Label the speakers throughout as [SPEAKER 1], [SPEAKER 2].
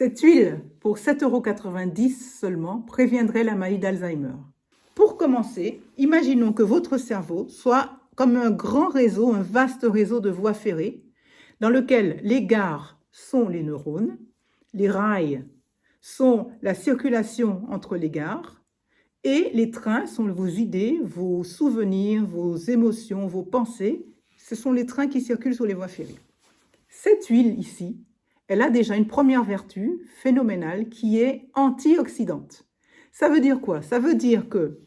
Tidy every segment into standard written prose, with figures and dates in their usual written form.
[SPEAKER 1] Cette huile, pour 7,90 € seulement, préviendrait la maladie d'Alzheimer. Pour commencer, imaginons que votre cerveau soit comme un grand réseau, un vaste réseau de voies ferrées, dans lequel les gares sont les neurones, les rails sont la circulation entre les gares, et les trains sont vos idées, vos souvenirs, vos émotions, vos pensées. Ce sont les trains qui circulent sur les voies ferrées. Cette huile ici, elle a déjà une première vertu phénoménale qui est antioxydante. Ça veut dire quoi? Ça veut dire que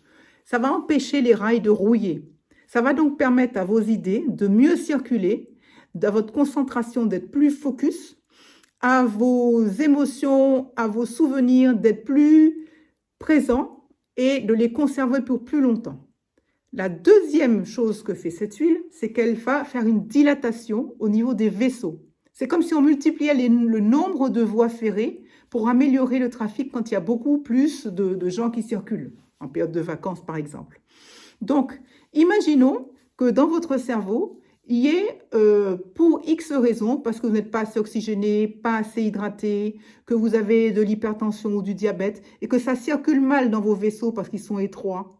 [SPEAKER 1] ça va empêcher les rails de rouiller. Ça va donc permettre à vos idées de mieux circuler, à votre concentration d'être plus focus, à vos émotions, à vos souvenirs d'être plus présents et de les conserver pour plus longtemps. La deuxième chose que fait cette huile, c'est qu'elle va faire une dilatation au niveau des vaisseaux. C'est comme si on multipliait le nombre de voies ferrées pour améliorer le trafic quand il y a beaucoup plus de gens qui circulent, en période de vacances par exemple. Donc, imaginons que dans votre cerveau, il y ait, pour X raisons, parce que vous n'êtes pas assez oxygéné, pas assez hydraté, que vous avez de l'hypertension ou du diabète, et que ça circule mal dans vos vaisseaux parce qu'ils sont étroits,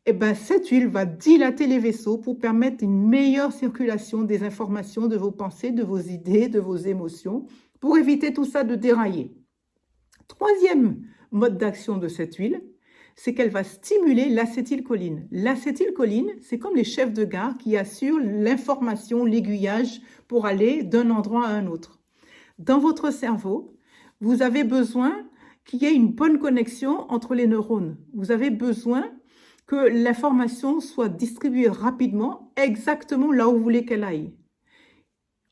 [SPEAKER 1] eh bien, cette huile va dilater les vaisseaux pour permettre une meilleure circulation des informations, de vos pensées, de vos idées, de vos émotions, pour éviter tout ça de dérailler. Troisième mode d'action de cette huile, c'est qu'elle va stimuler l'acétylcholine. L'acétylcholine, c'est comme les chefs de gare qui assurent l'information, l'aiguillage pour aller d'un endroit à un autre. Dans votre cerveau, vous avez besoin qu'il y ait une bonne connexion entre les neurones. Vous avez besoin que l'information soit distribuée rapidement, exactement là où vous voulez qu'elle aille.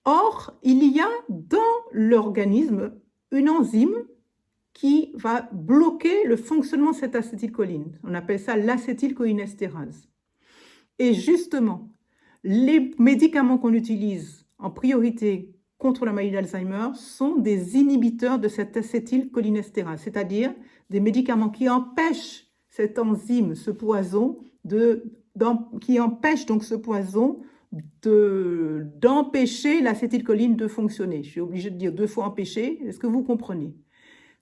[SPEAKER 1] Or, il y a dans l'organisme une enzyme qui va bloquer le fonctionnement de cette acétylcholine. On appelle ça l'acétylcholinestérase. Et justement, les médicaments qu'on utilise en priorité contre la maladie d'Alzheimer sont des inhibiteurs de cette acétylcholinestérase, c'est-à-dire des médicaments qui empêchent cette enzyme, ce poison, qui empêche donc ce poison d'empêcher l'acétylcholine de fonctionner. Je suis obligée de dire 2 fois empêcher, est-ce que vous comprenez?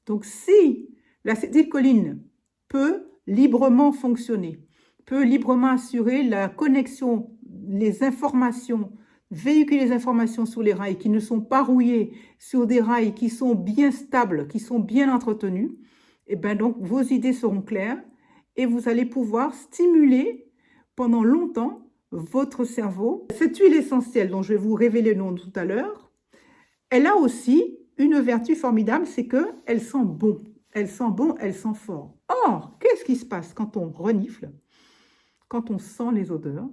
[SPEAKER 1] Donc si l'acétylcholine peut librement fonctionner, peut librement assurer la connexion, les informations, véhiculer les informations sur les rails qui ne sont pas rouillés, sur des rails qui sont bien stables, qui sont bien entretenus, et bien donc vos idées seront claires et vous allez pouvoir stimuler pendant longtemps votre cerveau. Cette huile essentielle dont je vais vous révéler le nom tout à l'heure, elle a aussi une vertu formidable, c'est qu'elle sent bon. Elle sent bon, elle sent fort. Or, qu'est-ce qui se passe quand on renifle, quand on sent les odeurs?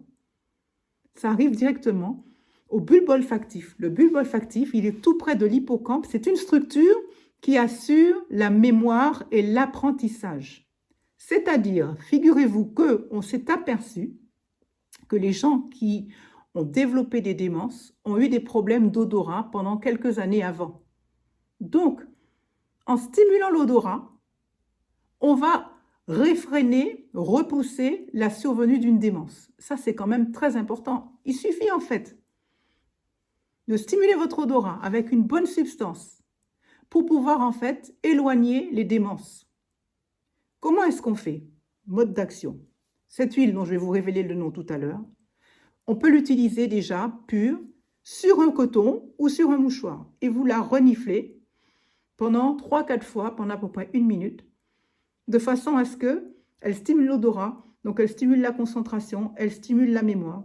[SPEAKER 1] Ça arrive directement au bulbe olfactif. Le bulbe olfactif, il est tout près de l'hippocampe. C'est une structure qui assure la mémoire et l'apprentissage. C'est-à-dire, figurez-vous qu'on s'est aperçu que les gens qui ont développé des démences ont eu des problèmes d'odorat pendant quelques années avant. Donc, en stimulant l'odorat, on va réfréner, repousser la survenue d'une démence. Ça, c'est quand même très important. Il suffit en fait de stimuler votre odorat avec une bonne substance pour pouvoir en fait éloigner les démences. Comment est-ce qu'on fait? Mode d'action. Cette huile dont je vais vous révéler le nom tout à l'heure, on peut l'utiliser déjà pure sur un coton ou sur un mouchoir et vous la reniflez pendant 3-4 fois, pendant à peu près 1 minute, de façon à ce qu'elle stimule l'odorat, donc elle stimule la concentration, elle stimule la mémoire,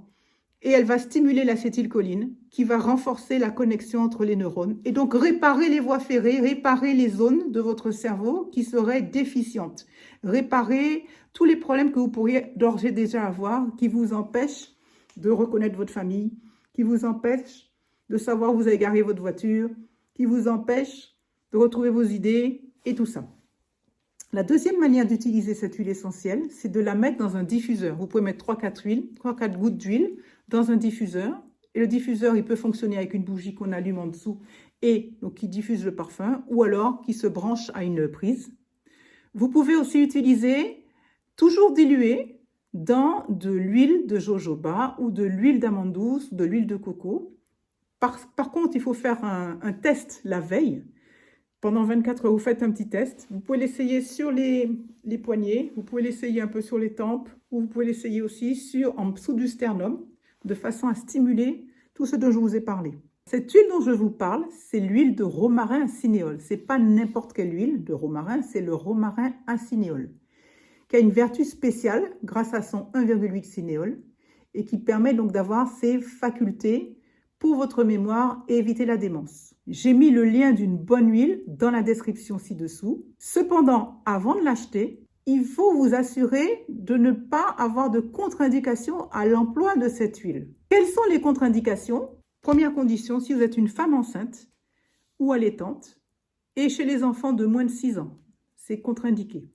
[SPEAKER 1] et elle va stimuler l'acétylcholine, qui va renforcer la connexion entre les neurones, et donc réparer les voies ferrées, réparer les zones de votre cerveau qui seraient déficientes, réparer tous les problèmes que vous pourriez d'ores et déjà avoir, qui vous empêchent de reconnaître votre famille, qui vous empêchent de savoir où vous avez garé votre voiture, qui vous empêchent de retrouver vos idées et tout ça. La deuxième manière d'utiliser cette huile essentielle, c'est de la mettre dans un diffuseur. Vous pouvez mettre 3-4 gouttes d'huile dans un diffuseur. Et le diffuseur, il peut fonctionner avec une bougie qu'on allume en dessous et donc qui diffuse le parfum, ou alors qui se branche à une prise. Vous pouvez aussi utiliser, toujours dilué, dans de l'huile de jojoba ou de l'huile d'amande douce ou de l'huile de coco. Par contre, il faut faire un test la veille. Pendant 24 heures, vous faites un petit test. Vous pouvez l'essayer sur les poignets, vous pouvez l'essayer un peu sur les tempes, ou vous pouvez l'essayer aussi en dessous du sternum, de façon à stimuler tout ce dont je vous ai parlé. Cette huile dont je vous parle, c'est l'huile de romarin cinéole. Ce n'est pas n'importe quelle huile de romarin, c'est le romarin cinéole, qui a une vertu spéciale grâce à son 1,8 cinéole et qui permet donc d'avoir ses facultés pour votre mémoire et éviter la démence. J'ai mis le lien d'une bonne huile dans la description ci-dessous. Cependant, avant de l'acheter, il faut vous assurer de ne pas avoir de contre-indication à l'emploi de cette huile. Quelles sont les contre-indications? Première condition, si vous êtes une femme enceinte ou allaitante et chez les enfants de moins de 6 ans, c'est contre-indiqué.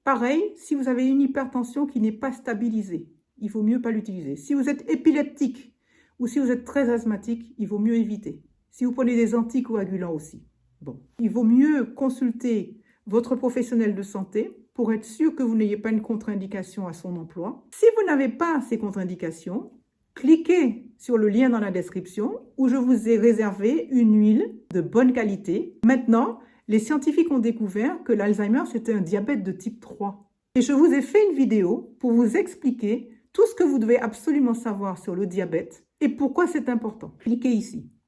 [SPEAKER 1] Pareil, si vous avez une hypertension qui n'est pas stabilisée, il vaut mieux pas l'utiliser. Si vous êtes épileptique ou si vous êtes très asthmatique, il vaut mieux éviter. Si vous prenez des anticoagulants aussi. Bon, il vaut mieux consulter votre professionnel de santé pour être sûr que vous n'ayez pas une contre-indication à son emploi. Si vous n'avez pas ces contre-indications, cliquez sur le lien dans la description où je vous ai réservé une huile de bonne qualité. Maintenant, les scientifiques ont découvert que l'Alzheimer, c'était un diabète de type 3. Et je vous ai fait une vidéo pour vous expliquer tout ce que vous devez absolument savoir sur le diabète et pourquoi c'est important. Cliquez ici.